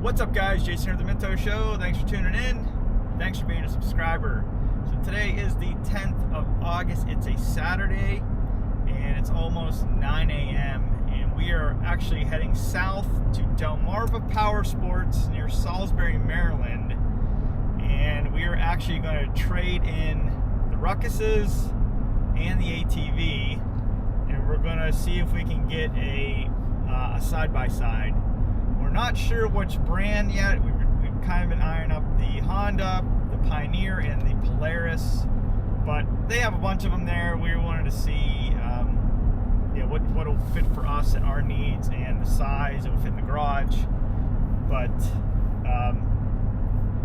What's up, guys? Jason here at the Minto Show. Thanks for tuning in. Thanks for being a subscriber. So today is the 10th of August. It's a Saturday and it's almost 9 a.m. and we are actually heading south to Delmarva Power Sports near Salisbury, Maryland. And we are actually going to trade in the Ruckuses and the ATV, and we're going to see if we can get a side-by-side. We're not sure which brand yet. We've kind of been eyeing up the Honda, the Pioneer, and the Polaris, but they have a bunch of them there. We wanted to see what will fit for us and our needs and the size that will fit in the garage. But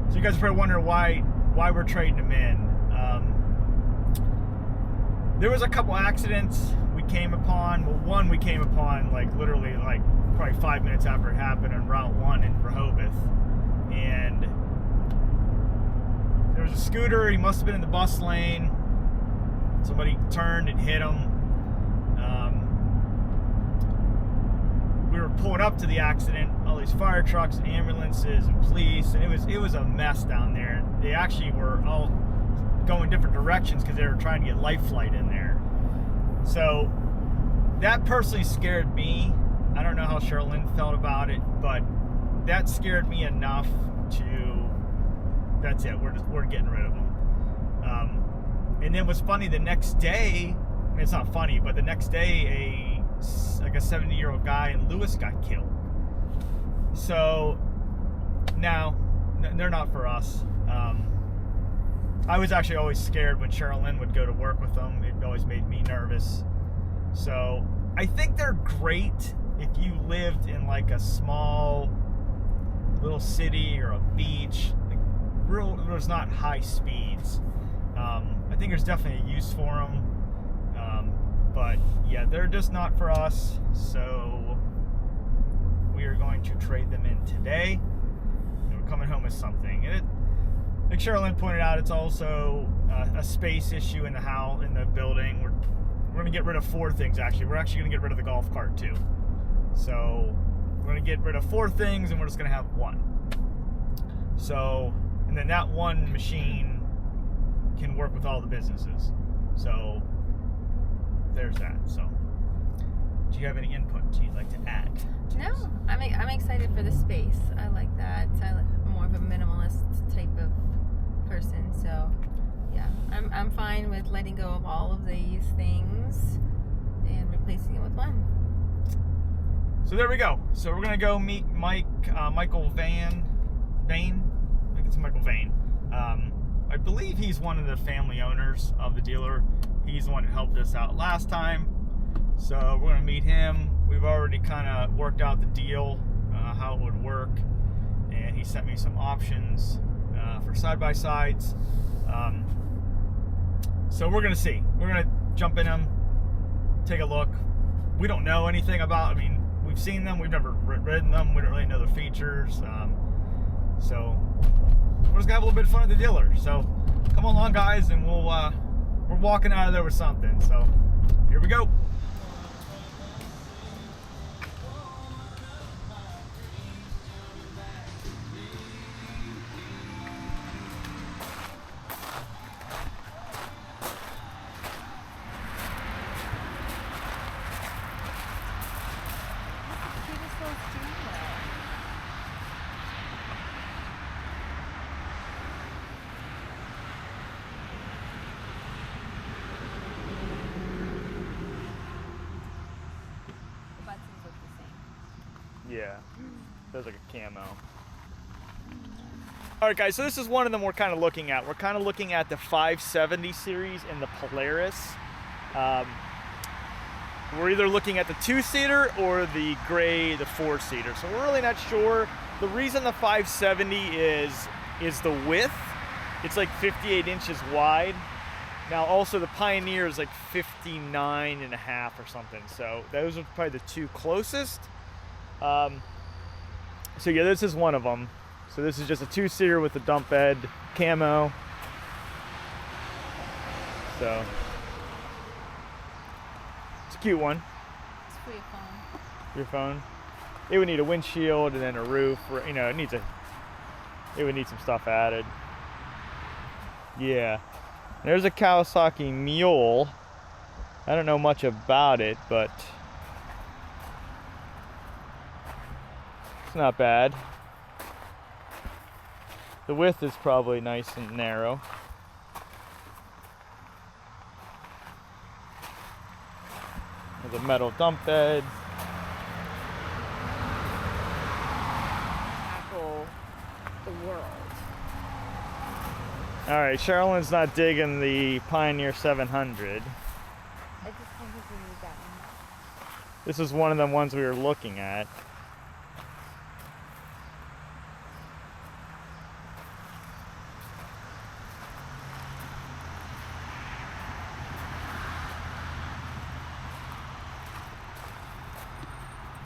so you guys are probably wondering why we're trading them in. There was a couple accidents we came upon. Well, one we came upon literally probably 5 minutes after it happened on Route 1 in Rehoboth. And there was a scooter. He must have been in the bus lane. Somebody turned and hit him. We were pulling up to the accident. All these fire trucks and ambulances and police, and it was a mess down there. They actually were all going different directions because they were trying to get life flight in there. So that personally scared me. I don't know how Sherilyn felt about it, but that scared me enough to, that's it, we're getting rid of them. And then what's funny, the next day, I mean, it's not funny, but the next day a 70-year-old guy in Lewis got killed. So now they're not for us. I was actually always scared when Sherilyn would go to work with them. It always made me nervous. So I think they're great if you lived in like a small little city or a beach. There's not high speeds. I think there's definitely a use for them. But yeah, they're just not for us. So we are going to trade them in today. And we're coming home with something. And like Sherilyn pointed out, it's also a space issue in the building. We're going to get rid of 4 things, actually. We're actually going to get rid of the golf cart, too. So we're going to get rid of 4 things, and we're just going to have 1. So, and then that one machine can work with all the businesses. So there's that. So do you have any input you'd like to add? No, I'm excited for the space. I like that. I'm more of a minimalist type of person, so yeah, I'm fine with letting go of all of these things and replacing it with one. So there we go. So we're gonna go meet Michael Vane. I think it's Michael Vane. I believe he's one of the family owners of the dealer. He's the one that helped us out last time. So we're gonna meet him. We've already kind of worked out the deal, how it would work, and he sent me some options for side-by-sides. So we're gonna see. We're gonna jump in them, take a look. We don't know anything about, we've seen them, we've never ridden them, we don't really know the features. So we're just gonna have a little bit of fun at the dealer. So come along, guys, and we're walking out of there with something. So here we go. Yeah, there's like a camo. Alright guys, so this is one of them we're kind of looking at. We're kind of looking at the 570 series and the Polaris. We're either looking at the 2-seater or the gray, the 4-seater. So we're really not sure. The reason the 570 is the width. It's like 58 inches wide. Now also the Pioneer is like 59 and a half or something. So those are probably the 2 closest. So yeah, this is one of them. So this is just a 2-seater with the dump bed camo. So it's a cute one. It's for your phone. Your phone? it would need a windshield and then a roof. You know, it would need some stuff added. Yeah. There's a Kawasaki Mule. I don't know much about it, but it's not bad. The width is probably nice and narrow. There's a metal dump bed. Tackle the world. All right, Sherilyn's not digging the Pioneer 700. I just don't think we need that one. This is one of the ones we were looking at.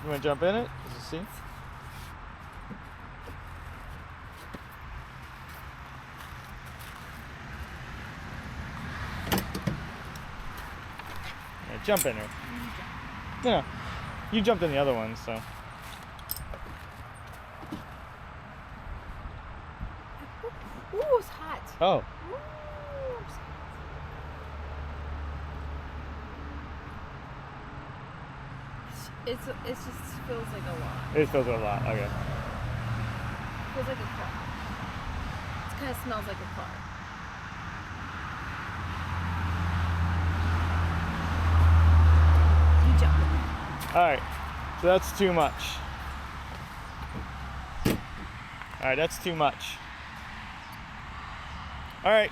You want to jump in it? Does it see? Yeah, jump in it. No, you jumped in the other one, so. Ooh, it's hot. Oh. Ooh, it's hot. It just feels like a lot. It feels a lot. Okay. It feels like a car. It kind of smells like a car. You jump. All right. So that's too much. All right, that's too much. All right.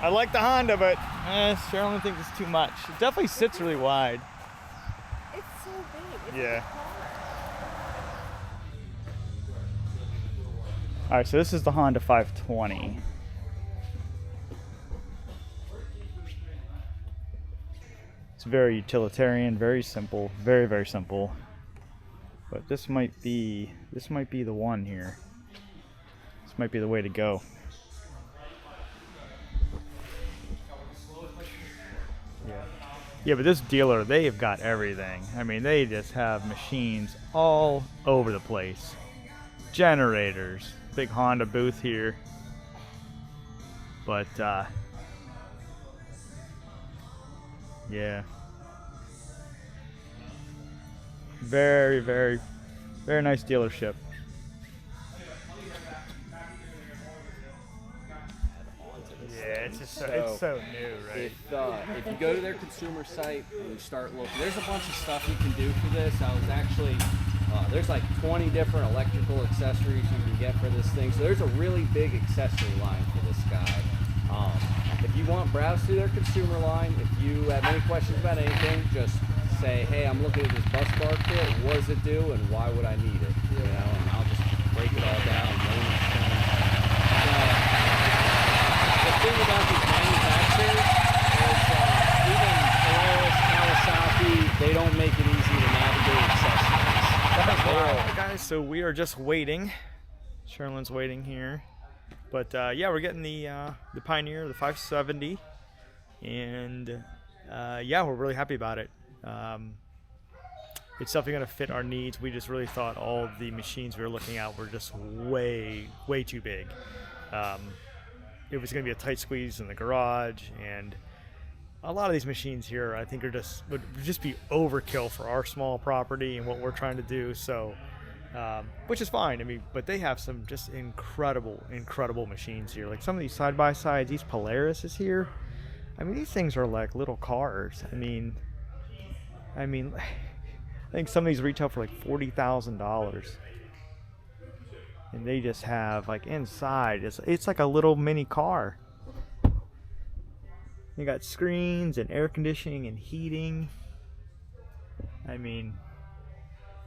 I like the Honda, but Sherilyn thinks it's too much. It definitely sits really wide. It's so big. It's Yeah. like a car. All right, so this is the Honda 520. It's very utilitarian, very simple, very, very simple. But this might be the one here. This might be the way to go. Yeah, but this dealer, they have got everything. I mean, they just have machines all over the place. Generators, big Honda booth here. But, yeah. Very, very, very nice dealership. Yeah, it's just it's so new, right? If you go to their consumer site and you start looking, there's a bunch of stuff you can do for this. I was actually, there's like 20 different electrical accessories you can get for this thing. So there's a really big accessory line for this guy. If you want, browse through their consumer line. If you have any questions about anything, just say, hey, I'm looking at this bus bar kit. What does it do and why would I need it? You know, and I'll just break it all down. The thing about these manufacturers is even Polaris, Kawasaki, they don't make it easy to navigate accessories. Alright, guys, so we are just waiting. Sherilyn's waiting here. But yeah, we're getting the Pioneer, the 570. And yeah, we're really happy about it. It's definitely going to fit our needs. We just really thought all the machines we were looking at were just way, way too big. It was going to be a tight squeeze in the garage, and a lot of these machines here I think would just be overkill for our small property and what we're trying to do. So which is fine. I mean, but they have some just incredible machines here. Like some of these side-by-sides, these Polaris here, I mean, these things are like little cars. I mean I think some of these retail for like $40,000. And they just have like inside, it's like a little mini car. You got screens and air conditioning and heating. I mean,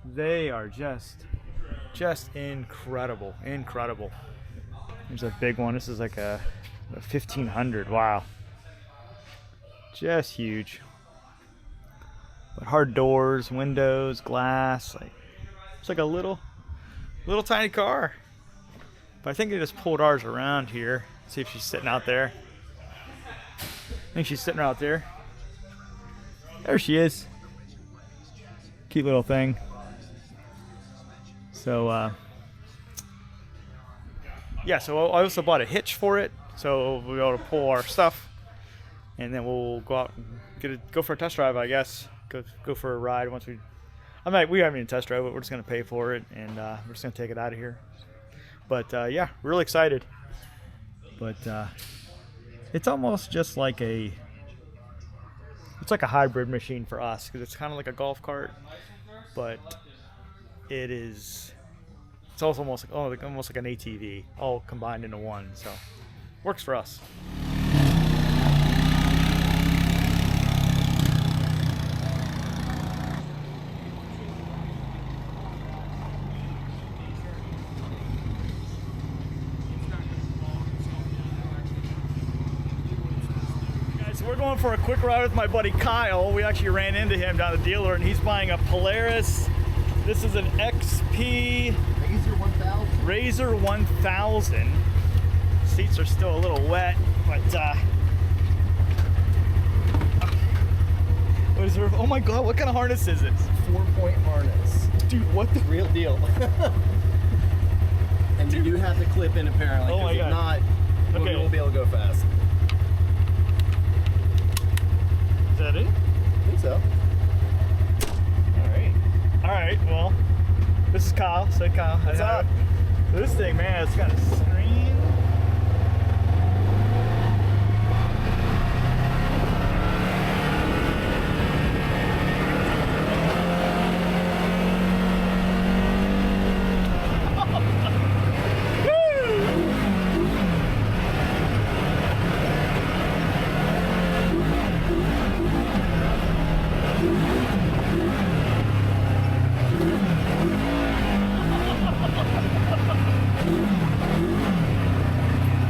they are just incredible. There's a big one. This is like a 1500. Wow, just huge. But hard doors, windows, glass. Like it's like a little tiny car. But I think they just pulled ours around here. See if she's sitting out there. I think she's sitting out there. There she is. Cute little thing. So yeah, so I also bought a hitch for it, so we'll be able to pull our stuff, and then we'll go out and go for a test drive, I guess. Go for a ride once we haven't even test drive it. We're just gonna pay for it, and we're just gonna take it out of here. But yeah, really excited. But it's almost just like it's like a hybrid machine for us, because it's kind of like a golf cart, but it's also almost like an ATV, all combined into one. So works for us. We're going for a quick ride with my buddy Kyle. We actually ran into him down at the dealer, and he's buying a Polaris. This is an XP Razor 1000. Seats are still a little wet, but what is there? Oh my God, what kind of harness is it? 4-point harness. Dude, what the? Real deal. And you do have to clip in apparently. Oh my God. If not, Okay. we won't be able to go fast. Is that it? I think so. All right. Well, this is Kyle. Say Kyle. What's up? This thing, man, it's got a screen.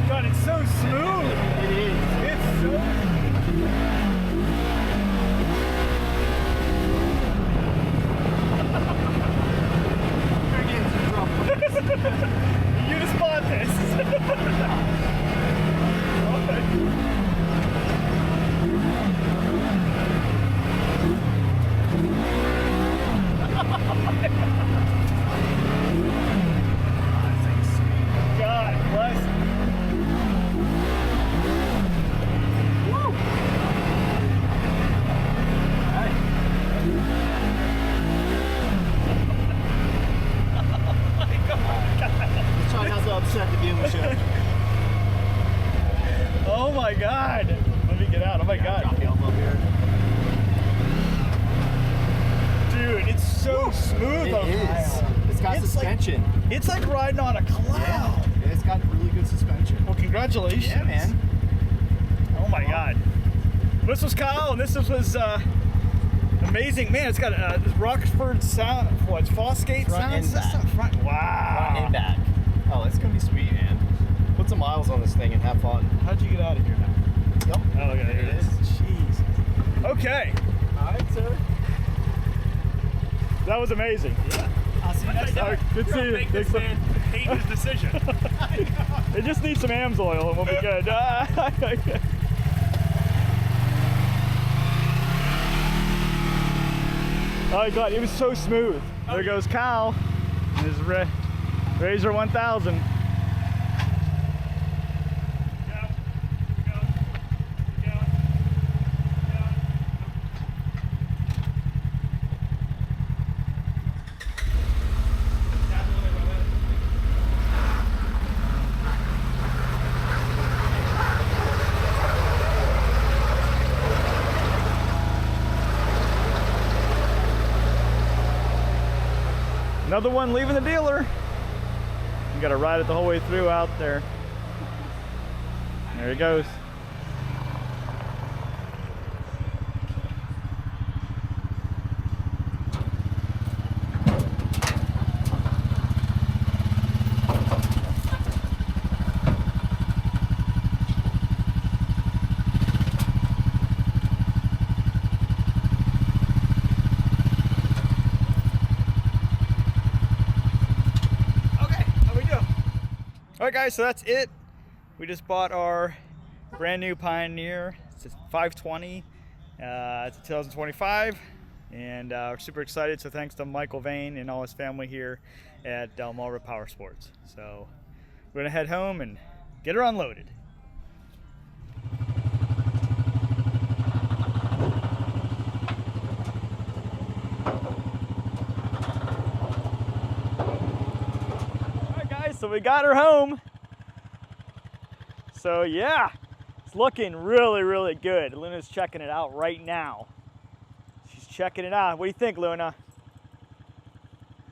God, it's so smooth. It is. It's so. We're getting some trouble. You just bought this. God bless you. Woo. Let's try not to upset the dealership. Oh my God. Let me get out. Oh my God. Drop the elbow here. Dude, it's so smooth. It on is. Kyle. It's got suspension. It's like riding on a cloud. Yeah, it's got really good suspension. Well, congratulations. Yeah, man. Oh my God. This was Kyle, and this was amazing. Man, it's got a Rockford sound. It's Fosgate Front sound and back. system. Wow. Front and back. Oh, it's gonna be sweet, man. Put some miles on this thing and have fun. How'd you get out of here now? Yep. Oh, look at it. There it is. Jeez. Okay. All right, sir. That was amazing. Yeah. I'll see you next time. Good to see you. Make this man hate his decision. It just needs some AMS oil and we'll be good. Oh God, it was so smooth. There goes Kyle, his Razor 1000. Another one leaving the dealer. You gotta ride it the whole way through out there. There he goes. All right, guys, so that's it. We just bought our brand new Pioneer. It's a 520. It's a 2025, And we're super excited. So thanks to Michael Vane and all his family here at Delmarva Power Sports. So we're gonna head home and get her unloaded. All right, guys. So we got her home. So yeah, it's looking really, really good. Luna's checking it out right now. She's checking it out. What do you think, Luna?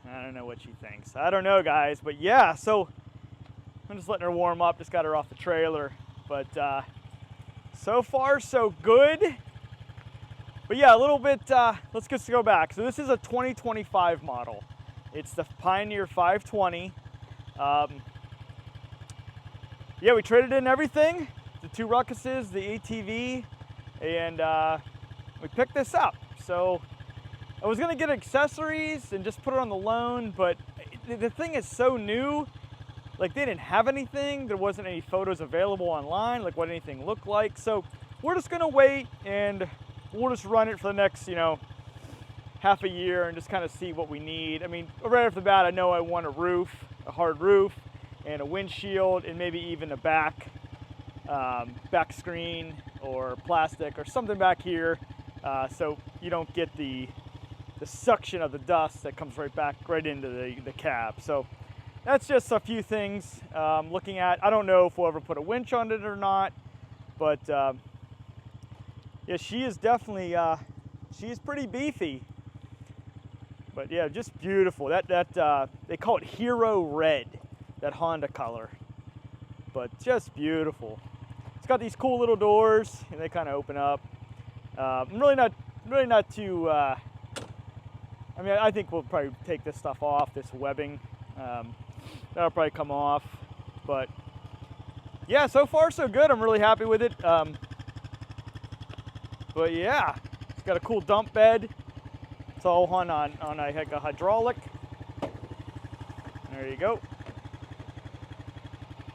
I don't know what she thinks. I don't know, guys, but yeah, so I'm just letting her warm up. Just got her off the trailer, but so far so good. But yeah, a little bit, let's just go back. So this is a 2025 model. It's the Pioneer 520. Yeah, we traded in everything, the 2 Ruckuses, the ATV, and we picked this up. So I was gonna get accessories and just put it on the loan, but the thing is so new, like they didn't have anything. There wasn't any photos available online, like what anything looked like. So we're just gonna wait and we'll just run it for the next, half a year and just kind of see what we need. I mean, right off the bat, I know I want a roof, a hard roof, and a windshield, and maybe even a back screen or plastic or something back here, so you don't get the suction of the dust that comes right into the cab. So that's just a few things looking at. I don't know if we'll ever put a winch on it or not, but yeah, she is definitely she's pretty beefy. But yeah, just beautiful. That they call it Hero Red, that Honda color, but just beautiful. It's got these cool little doors, and they kind of open up. I'm really not too. I mean, I think we'll probably take this stuff off, this webbing. That'll probably come off, but yeah, so far so good. I'm really happy with it. But yeah, it's got a cool dump bed. It's all on a hydraulic. There you go.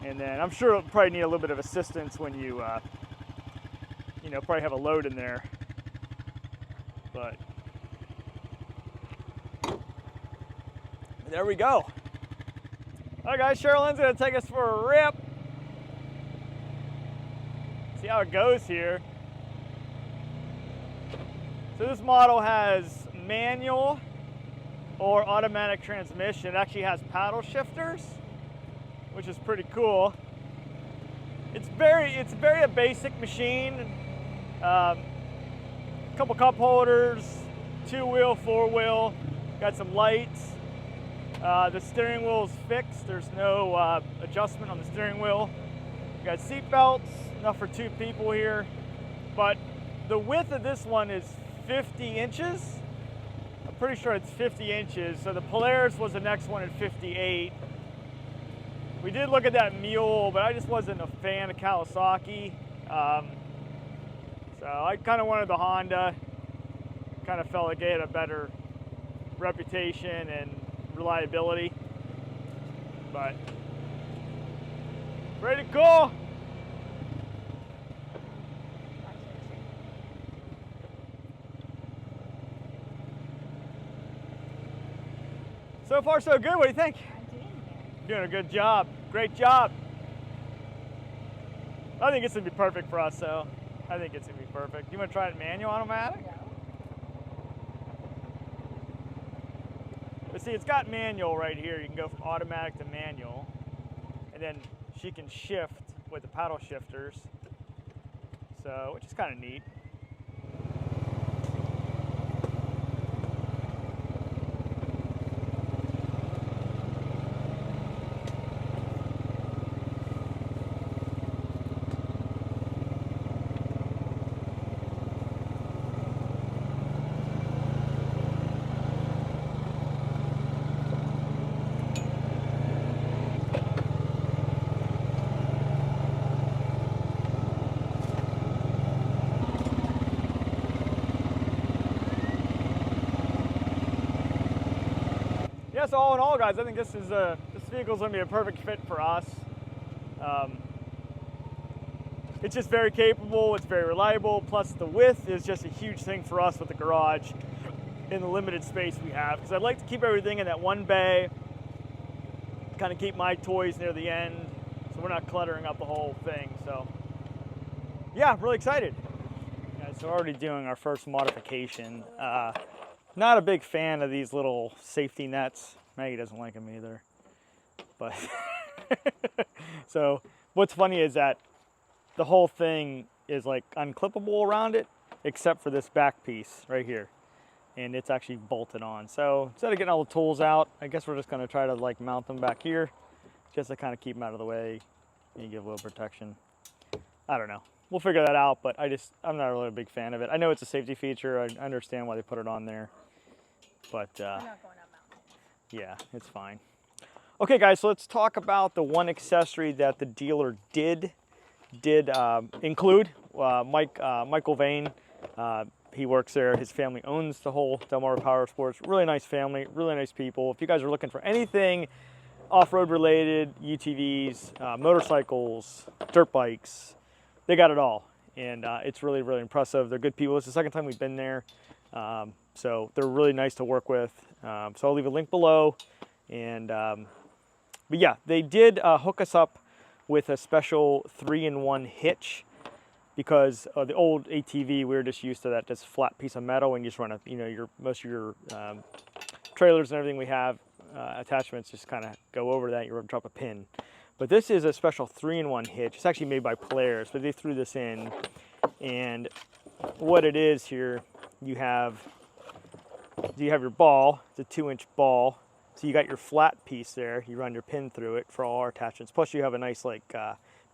And then I'm sure it'll probably need a little bit of assistance when you, probably have a load in there. But there we go. All right, guys, Sherilyn's gonna take us for a rip. See how it goes here. So this model has manual or automatic transmission. It actually has paddle shifters, which is pretty cool. It's very a basic machine. Couple cup holders, 2-wheel, 4-wheel, got some lights. The steering wheel is fixed. There's no adjustment on the steering wheel. We got seat belts, enough for 2 people here. But the width of this one is 50 inches. I'm pretty sure it's 50 inches. So the Polaris was the next one at 58. We did look at that mule, but I just wasn't a fan of Kawasaki. So I kind of wanted the Honda. Kind of felt like it had a better reputation and reliability. But pretty cool. So far so good. What do you think? Doing a good job. Great job. I think it's gonna be perfect for us, so I think it's gonna be perfect. You wanna try it manual automatic? Yeah. But see, it's got manual right here. You can go from automatic to manual, and then she can shift with the paddle shifters. So, which is kind of neat. Yeah, so all in all, guys, I think this vehicle's gonna be a perfect fit for us. It's just very capable, it's very reliable, plus the width is just a huge thing for us with the garage. in the limited space we have, because I'd like to keep everything in that one bay, kind of keep my toys near the end, so we're not cluttering up the whole thing. So yeah, I'm really excited. Guys, so we're already doing our first modification. Not a big fan of these little safety nets. Maggie doesn't like them either. But so what's funny is that the whole thing is like unclippable around it, except for this back piece right here. And it's actually bolted on. So instead of getting all the tools out, I guess we're just gonna try to like mount them back here, just to kind of keep them out of the way and give a little protection. I don't know. We'll figure that out, but I'm not really a big fan of it. I know it's a safety feature. I understand why they put it on there, but We're not going up mountain. yeah, it's fine. Okay, guys, so let's talk about the one accessory that the dealer did include. Michael Vane, he works there. His family owns the whole Delmarva Power Sports. Really nice family, really nice people. If you guys are looking for anything off-road related, UTVs, motorcycles, dirt bikes, they got it all. And it's really, really impressive. They're good people. It's the second time we've been there. So they're really nice to work with. So I'll leave a link below. And but yeah, they did hook us up with a special 3-in-1 hitch, because the old ATV, we were just used to that just flat piece of metal, and you just run a, most of your trailers and everything we have, attachments just kind of go over that, you drop a pin. But this is a special 3-in-1 hitch. It's actually made by Polaris, but they threw this in. And what it is here, you have your ball. It's a 2-inch ball. So you got your flat piece there. You run your pin through it for all our attachments. Plus you have a nice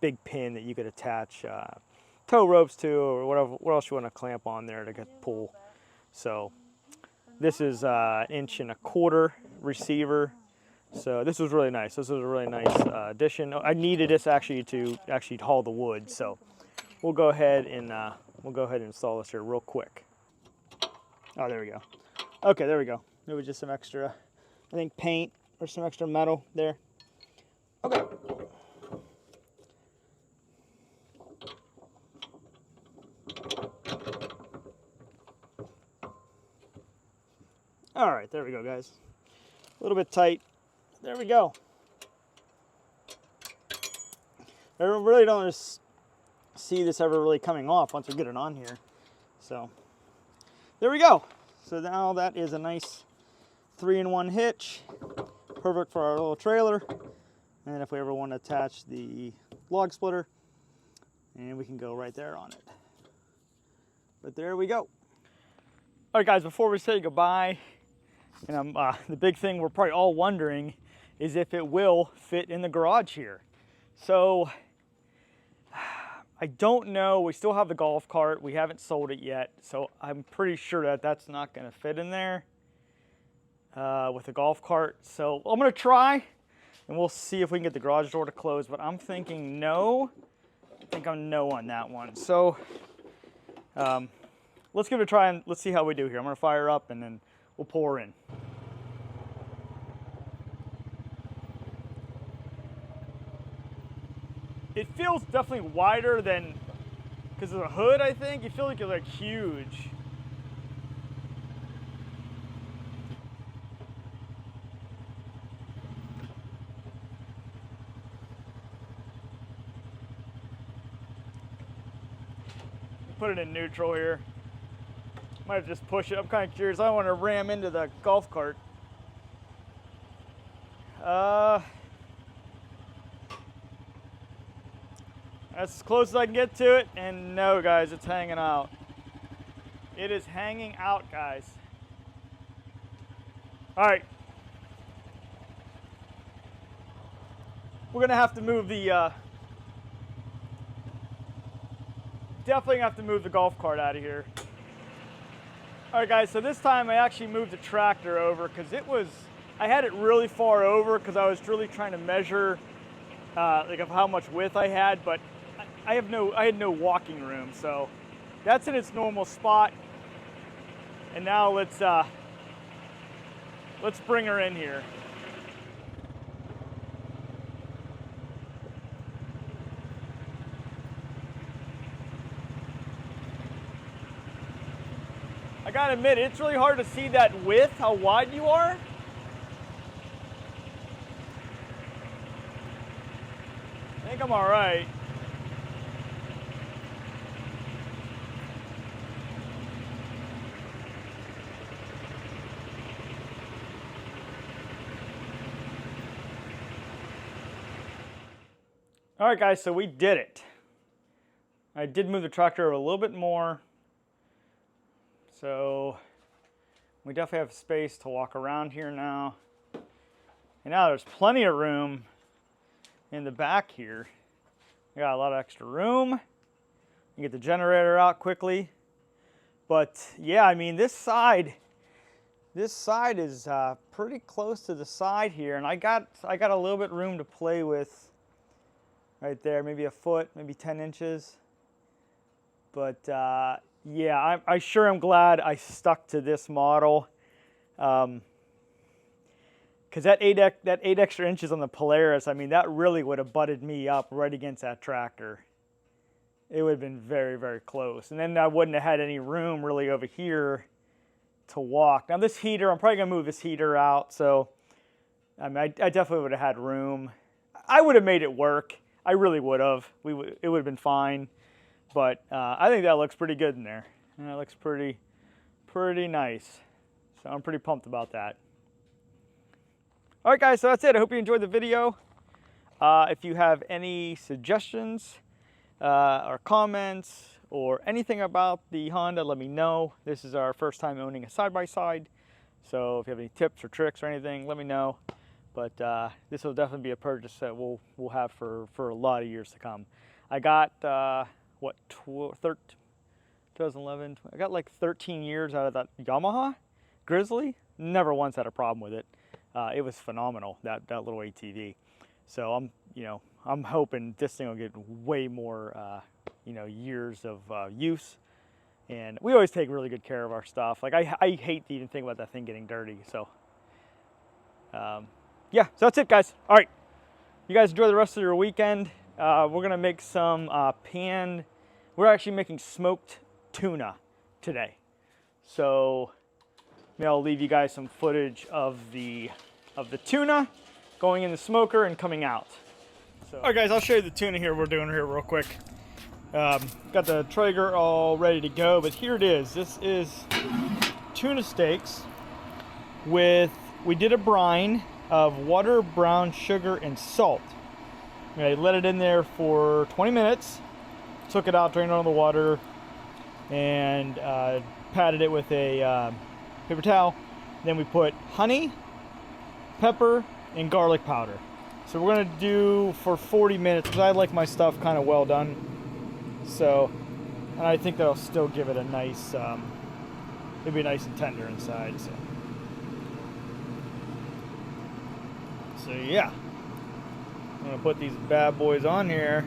big pin that you could attach tow ropes to, or whatever. What else you want to clamp on there to get pull. So this is 1.25 inch receiver. So this was really nice. This was a really nice addition. I needed this actually to haul the wood. So we'll go ahead and install this here real quick. Oh, there we go. Okay, there we go. There was just some extra, I think, paint or some extra metal there. Okay. All right, there we go, guys. A little bit tight. There we go. I really don't see this ever really coming off once we get it on here. So there we go. So now that is a nice 3-in-1 hitch, perfect for our little trailer. And if we ever want to attach the log splitter, and we can go right there on it. But there we go. All right, guys, before we say goodbye, and the big thing we're probably all wondering is if it will fit in the garage here. So I don't know. We still have the golf cart. We haven't sold it yet, so I'm pretty sure that that's not going to fit in there with the golf cart. So I'm going to try, and we'll see if we can get the garage door to close, but I'm thinking no. I think I'm no on that one. So let's give it a try, and let's see how we do here. I'm going to fire up, and then we'll pull her in. It feels definitely wider than, because of the hood, I think. You feel like you're like huge. Put it in neutral here. Might have just push it. I'm kind of curious. I don't want to ram into the golf cart. That's as close as I can get to it, and no, guys, it's hanging out. It is hanging out, guys. All right. We're gonna have to move the, definitely have to move the golf cart out of here. All right, guys, so this time I actually moved the tractor over because I had it really far over because I was really trying to measure like of how much width I had, but I had no walking room, so that's in its normal spot. And now let's bring her in here. I gotta admit, it's really hard to see that width, how wide you are. I think I'm all right. All right, guys, so we did it. I did move the tractor a little bit more. So we definitely have space to walk around here now. And now there's plenty of room in the back here. We got a lot of extra room. You get the generator out quickly. But yeah, I mean, this side is pretty close to the side here, and I got a little bit room to play with right there, maybe a foot, maybe 10 inches. But yeah, I sure am glad I stuck to this model. Because that 8 extra inches on the Polaris, I mean, that really would have butted me up right against that tractor. It would have been very, very close. And then I wouldn't have had any room really over here to walk. Now this heater, I'm probably gonna move this heater out. So, I mean, I definitely would have had room. I would have made it work. I really would have. It would have been fine. But I think that looks pretty good in there. And that looks pretty nice. So I'm pretty pumped about that. All right, guys, so that's it. I hope you enjoyed the video. If you have any suggestions or comments or anything about the Honda, let me know. This is our first time owning a side-by-side. So if you have any tips or tricks or anything, let me know. But this will definitely be a purchase that we'll have for a lot of years to come. I got, 2011, I got like 13 years out of that Yamaha Grizzly. Never once had a problem with it. It was phenomenal, that little ATV. So I'm hoping this thing will get way more, years of use. And we always take really good care of our stuff. Like I hate to even think about that thing getting dirty. So yeah, so that's it, guys. All right, you guys enjoy the rest of your weekend. We're gonna make some we're actually making smoked tuna today. So maybe I'll leave you guys some footage of the tuna going in the smoker and coming out. So, all right, guys, I'll show you the tuna here we're doing here real quick. Got the Traeger all ready to go, but here it is. This is tuna steaks we did a brine of water, brown sugar, and salt. I let it in there for 20 minutes, took it out, drained it on the water, and patted it with a paper towel. Then we put honey, pepper, and garlic powder. So we're gonna do for 40 minutes, because I like my stuff kind of well done. So, and I think that'll still give it a nice, it'll be nice and tender inside. So yeah, I'm gonna put these bad boys on here.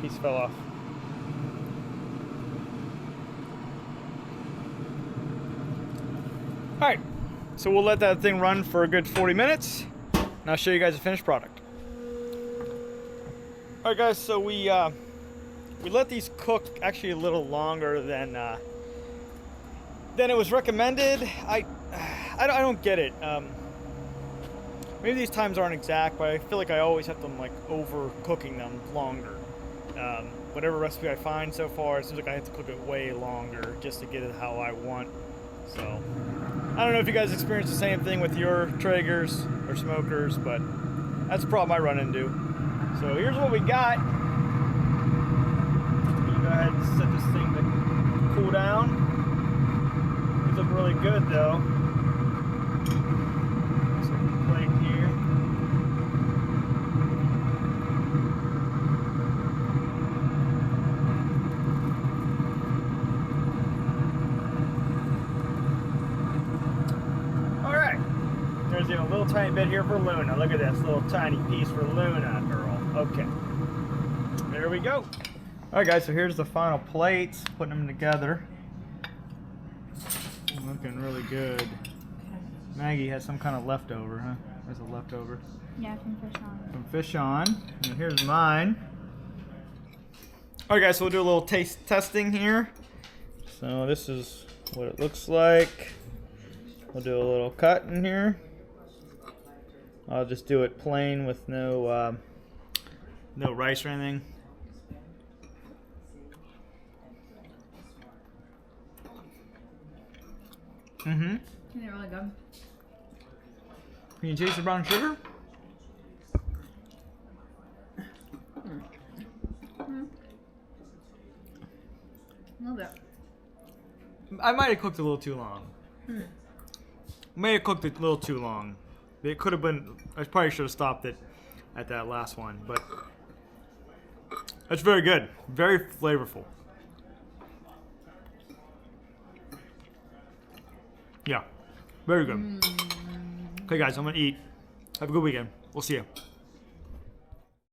Piece fell off. All right, so we'll let that thing run for a good 40 minutes, and I'll show you guys the finished product. All right, guys, so we let these cook actually a little longer than it was recommended. I don't get it. Maybe these times aren't exact, but I feel like I always have them like overcooking them longer. Whatever recipe I find so far, it seems like I have to cook it way longer just to get it how I want. So I don't know if you guys experience the same thing with your Traegers or smokers, but that's a problem I run into. So here's what we got. You go ahead and set this thing to cool down. These look really good though. Plate here. There's even a little tiny bit here for Luna. Look at this little tiny piece for Luna, girl. Okay, there we go. All right, guys, so here's the final plates, putting them together. Looking really good. Maggie has some kind of leftover, huh? There's a leftover. Yeah, from fish on. From fish on. And here's mine. Alright guys, so we'll do a little taste testing here. So this is what it looks like. We'll do a little cut in here. I'll just do it plain with no no rice or anything. Mm-hmm. They're really good. Can you taste the brown sugar? A little bit. I might have cooked a little too long. May have cooked it a little too long. It could have been. I probably should have stopped it at that last one, but it's very good, very flavorful. Yeah, very good. Okay, guys, I'm gonna eat. Have a good weekend. We'll see you.